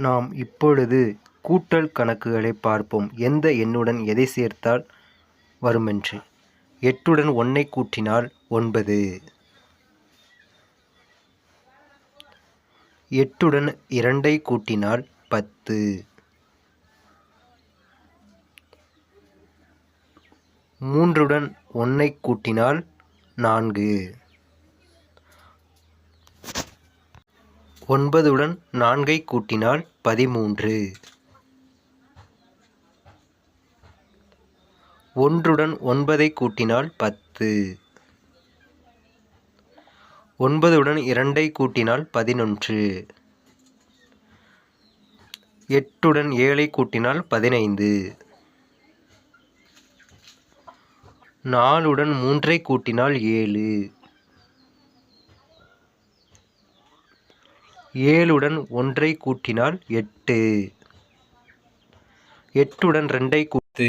நாம் இப்பொழுது கூட்டல் கணக்குகளை பார்ப்போம். எந்த எண்ணுடன் எதை சேர்த்தால் வருமென்று. 8உடன் 1ஐ கூட்டினால் 9. 8உடன் 2ஐ கூட்டினால் 10. 3உடன் 1ஐ கூட்டினால் 4. 9உடன் 4ஐ கூட்டினால் 13. 1உடன் 9ஐ கூட்டினால் 10. 9உடன் 2ஐ கூட்டினால் 11. 8உடன் 7ஐ கூட்டினால் 15. 4உடன் 3ஐ கூட்டினால் 7. 7உடன் 1ஐ கூட்டினால் 8. 8உடன் 2ஐ கூட்டு